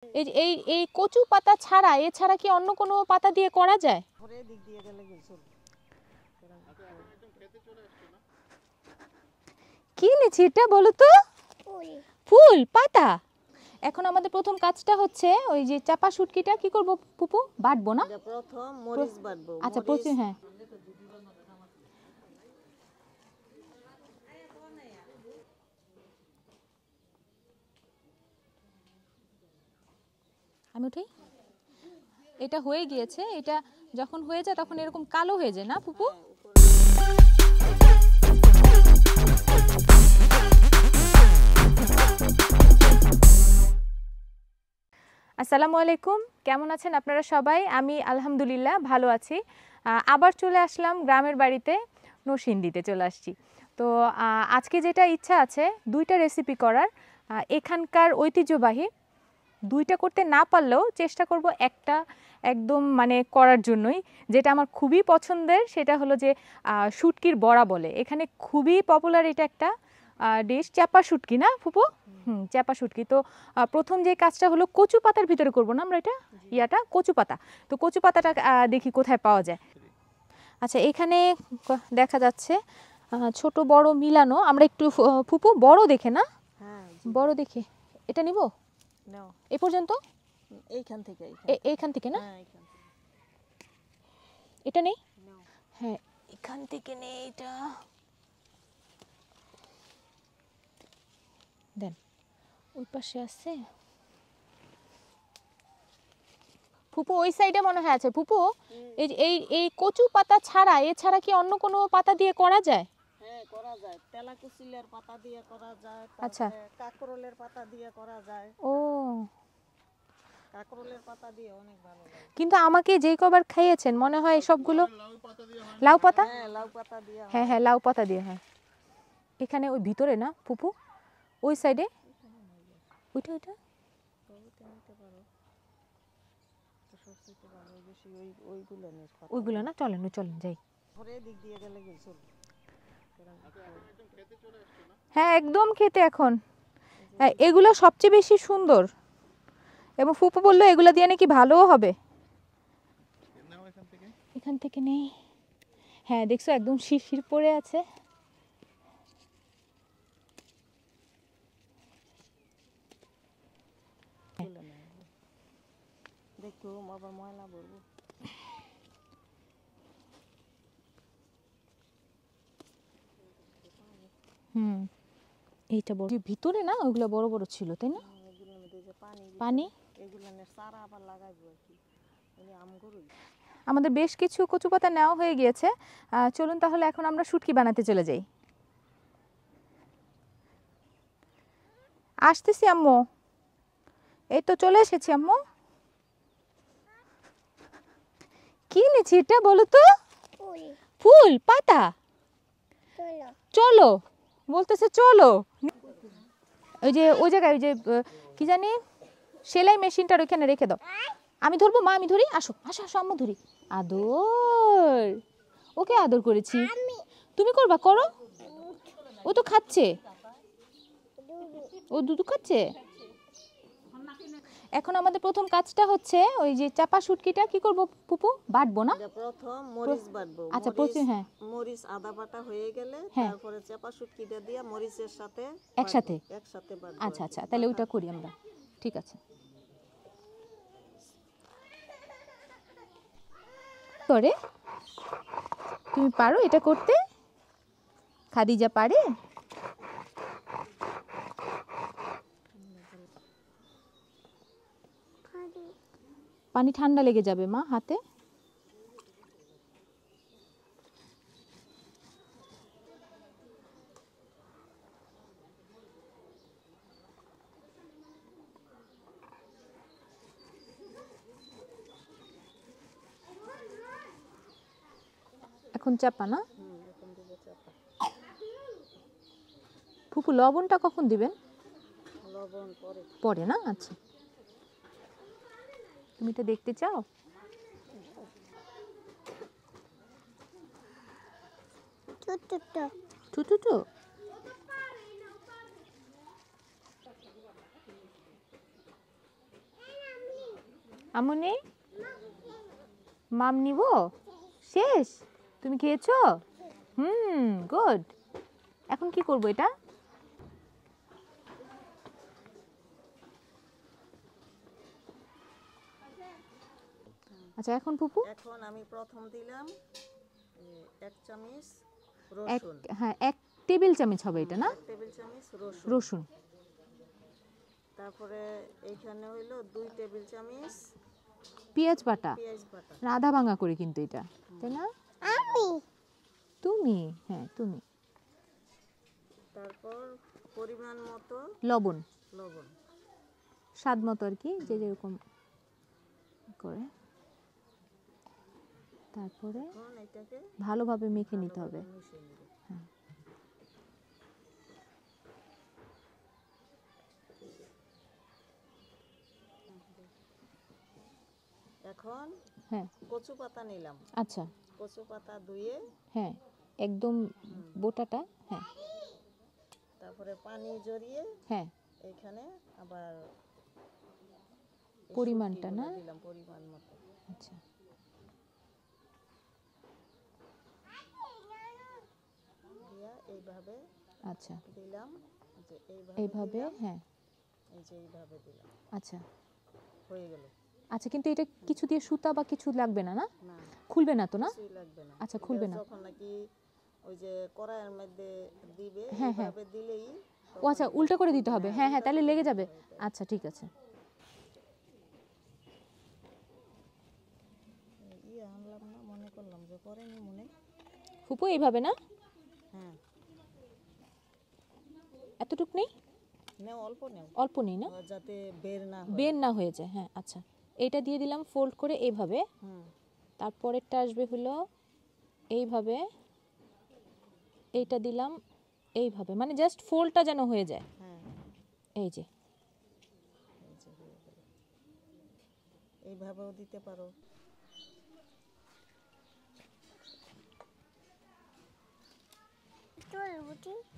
এই এই এই কচু পাতা ছাড়া এছাড়া কি অন্য কোনো পাতা দিয়ে করা যায়? কি এনেছি এটা বলো তো? ফুল পাতা। এখন আমাদের প্রথম কাজটা হচ্ছে ওই যে চাপা শুটকিটা কি করব পুপু? বাটবো না? প্রথম মরিচ বাটবো। আচ্ছা প্রথম হ্যাঁ। আমি উঠি। এটা হয়ে গিয়েছে। এটা যখন হয়ে যায় তখন এরকম কালো হয়ে যায় না পুপু? আসসালামু আলাইকুম, কেমন আছেন আপনারা সবাই? আমি আলহামদুলিল্লাহ ভালো আছি। আবার চলে আসলাম গ্রামের বাড়িতে, নরসিংদীতে চলে আসছি। তো আজকে যেটা ইচ্ছা আছে দুইটা রেসিপি করার, এখানকার ঐতিহ্যবাহী। দুইটা করতে না পারলেও চেষ্টা করব একটা একদম মানে করার জন্যই, যেটা আমার খুবই পছন্দের। সেটা হলো যে শুটকির বড়া বলে, এখানে খুবই পপুলার এটা একটা ডিশ, চাপা শুটকি না ফুপু? চাপা শুটকি। তো প্রথম যে কাজটা হলো কচু পাতার ভিতরে করব না আমরা এটা কচু পাতা। তো কচু পাতাটা দেখি কোথায় পাওয়া যায়। আচ্ছা এখানে দেখা যাচ্ছে ছোট বড় মিলানো। আমরা একটু ফুপু বড় দেখে না, বড় দেখে এটা নিব। এ পর্যন্ত এইখান থেকে না, এটা নেই। হ্যাঁ এখান থেকে নেই, এটা দেন। ওই পাশে আছে ফুপু, ওই সাইডে মনে হয় আছে ফুপু। এই এই এই কচু পাতা ছাড়া এছাড়া কি অন্য কোনো পাতা দিয়ে করা যায়? হ্যাঁ করা যায়, তেলাকুচিলের পাতা দিয়ে করা যায়, আচ্ছা কাকরোলের পাতা দিয়ে করা যায়। ও কাকরোলের পাতা দিয়ে অনেক ভালো লাগে। কিন্তু আমাকে যেই কবার খাইয়েছেন মনে হয় সবগুলো লাউ পাতা। হ্যাঁ লাউ পাতা দিয়ে, হ্যাঁ হ্যাঁ লাউ পাতা দিয়ে। হ্যাঁ এখানে ওই ভিতরে না ফুপু, ওই সাইডে ওইটা ওইটা ওইগুলো না। চলেন চলেন যাই। হ্যাঁ একদম খেতে এখন এগুলো সবচেয়ে বেশি সুন্দর, এবং ফুপু বললো এগুলো দিয়ে নাকি ভালোও হবে। এখান থেকে নেই। হ্যাঁ দেখছো একদম শিরশির পড়ে আছে। দেখো আবার ময়লা ভরবো। এইটা বড় ভিতরে না, ওগুলো বড় বড় ছিল তাই না? পানি আমাদের বেশ কিছু কচু পাতা নেওয়া হয়ে গিয়েছে। চলুন তাহলে এখন আমরা শুটকি বানাতে চলে যাই। আসতেছি আম্মু, এই তো চলে এসেছি আম্মু। কি এনেছি এটা বলো তো? ফুল পাতা। চলো বলতেছে চলো। ওই যে ওই জায়গায় ওই যে কি জানি সেলাই মেশিনটার ওইখানে রেখে দাও। আমি ধরবো মা, আমি ধরি। আসো আসো আসো আম্মু ধরি। আদর, ওকে আদর করেছি। তুমি করবা, করো। ও তো খাচ্ছে, ও দুধু খাচ্ছে। এখন আমাদের প্রথম কাজটা হচ্ছে ওই যে চাপা শুটকিটা কি করব পুপু? বাটবো না? প্রথম মরিচ বাটবো। আচ্ছা প্রথম হ্যাঁ মরিচ আদা বাটা হয়ে গেলে তারপরে চাপা শুটকিটা দিয়ে মরিচের সাথে একসাথে বাটবো। আচ্ছা আচ্ছা তাহলে ওটা করি আমরা, ঠিক আছে। করে তুমি পারো এটা করতে? খাদিজা পারে? পানি ঠান্ডা লেগে যাবে মা হাতে। এখন চাপা না ফুপু? লবণটা কখন দিবেন? লবণ পরে না? আচ্ছা তুমি এটা দেখতে চাও? টুটুটু আম্মু নেই? মাম নিব? শেষ? তুমি খেয়েছো? গুড। এখন কি করব এটা? আচ্ছা এখন পুপু এখন আমি প্রথম দিলাম 1 চামচ এক, রসুন, হ্যাঁ 1 টেবিল চামচ হবে এটা না? 1 টেবিল চামচ রসুন। রসুন। তারপরে এইখানে হইলো 2 টেবিল চামচ পেঁয়াজ বাটা। পেঁয়াজ বাটা। আধা ভাঙা করে কিন্তু এটা, তাই না? তুমি, হ্যাঁ তুমি। তারপর পরিমাণ মতো লবণ, লবণ। স্বাদ মতো আর কি, যে যেরকম করে। তারপরে এখন এটাকে ভালোভাবে মেখে নিতে হবে। মিশিয়ে নিব। হ্যাঁ। এখন হ্যাঁ কচু পাতা নিলাম। আচ্ছা কচু পাতা ধুয়ে হ্যাঁ একদম বোটাটা, হ্যাঁ তারপরে পানি জড়িয়ে হ্যাঁ এখানে আবার এই পরিমাণটা শুটকিগুলো না? দিলাম পরিমাণ মতো। আচ্ছা দিয়া এইভাবে আচ্ছা দিলাম, যে এইভাবে, দিলাম, হ্যাঁ এই যে এইভাবে দিলাম, আচ্ছা হয়ে গেল। আচ্ছা। কিন্তু এটা কিছু দিয়ে সুতা বা কিছু লাগবে না, না? না, খুলবে না তো না? কিছুই লাগবে না। আচ্ছা এটা খুলবে না। যখন নাকি ওই যে কড়াইয়ের মধ্যে দিবে, হ্যাঁ, হ্যাঁ। এইভাবে দিলেই ও আচ্ছা, উল্টা করে দিতে হবে। হ্যাঁ হ্যাঁ, তাহলে লেগে যাবে। হবে। আচ্ছা ঠিক আছে। আনলাম না, মনে করলাম যে করেনি মনে। ফুপু এইভাবে না? হ্যাঁ, এতটুক নেই? নেও অল্প নেও, অল্প নেই না? যাতে বের না হয়। বের না হয়ে যায়, হ্যাঁ আচ্ছা। এইটা দিয়ে দিলাম ফোল্ড করে এইভাবে। হুম, তারপরেরটা আসবে হলো এইভাবে, এইটা দিলাম এইভাবে, মানে জাস্ট ফোল্ডটা যেন হয়ে যায়। হ্যাঁ, এই যে এই যে হয়ে গেল। এইভাবেও দিতে পারো।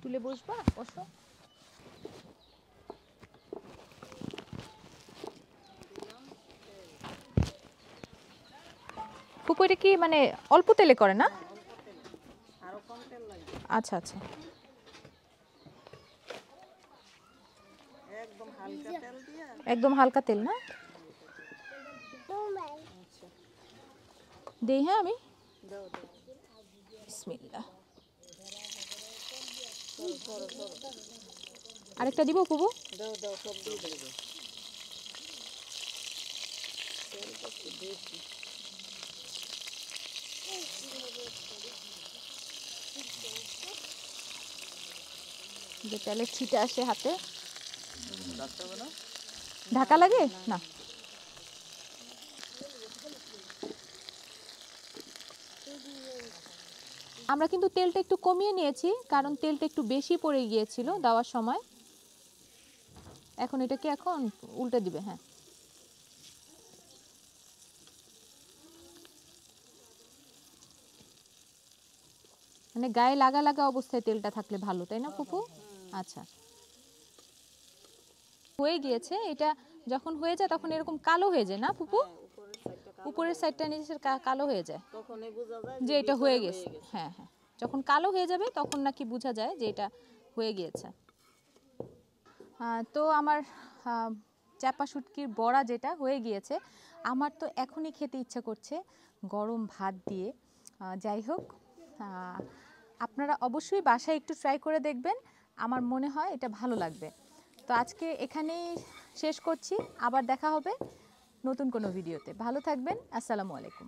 তুলে বসবা, বসো। ফুপু এটা কি মানে অল্প তেলে করে না? অল্প তেল, আরো কম তেল লাগবে। আচ্ছা আচ্ছা একদম হালকা তেল দিয়া। একদম হালকা তেল না? আচ্ছা, দেই, হ্যাঁ আমি। দাও দাও, বিসমিল্লাহ। সরো সরো সরো, আরেকটা দিব ফুপু? দাও দাও, সব দিয়ে দেবো। তেলটা একটু বেশি। যে তেলের ছিটে আসে হাতে। রাখতে হবে না? ঢাকা লাগে না? আমরা কিন্তু তেলটা একটু কমিয়ে নিয়েছি, কারণ তেলটা একটু বেশি পড়ে গিয়েছিল দেওয়ার সময়। এখন এটাকে এখন উল্টে দিবে, হ্যাঁ। মানে গায়ে লাগা লাগা অবস্থায় তেলটা থাকলে ভালো, তাই না ফুপু? আচ্ছা হয়ে গিয়েছে। এটা যখন হয়ে যায় তখন এরকম কালো হয়ে যায় না ফুপু? উপরের সাইডটা নিচের কালো হয়ে যায়, তখনই বোঝা যায় যে এটা হয়ে গেছে। হ্যাঁ হ্যাঁ, যখন কালো হয়ে যাবে তখন নাকি বোঝা যায় যে এটা হয়ে গিয়েছে। তো আমার চাপা শুটকির বড়া যেটা হয়ে গিয়েছে, আমার তো এখনই খেতে ইচ্ছা করছে গরম ভাত দিয়ে। যাই হোক, আপনারা অবশ্যই বাসায় একটু ট্রাই করে দেখবেন, আমার মনে হয় এটা ভালো লাগবে। তো আজকে এখানেই শেষ করছি, আবার দেখা হবে নতুন কোনো ভিডিওতে। ভালো থাকবেন, আসসালামু আলাইকুম।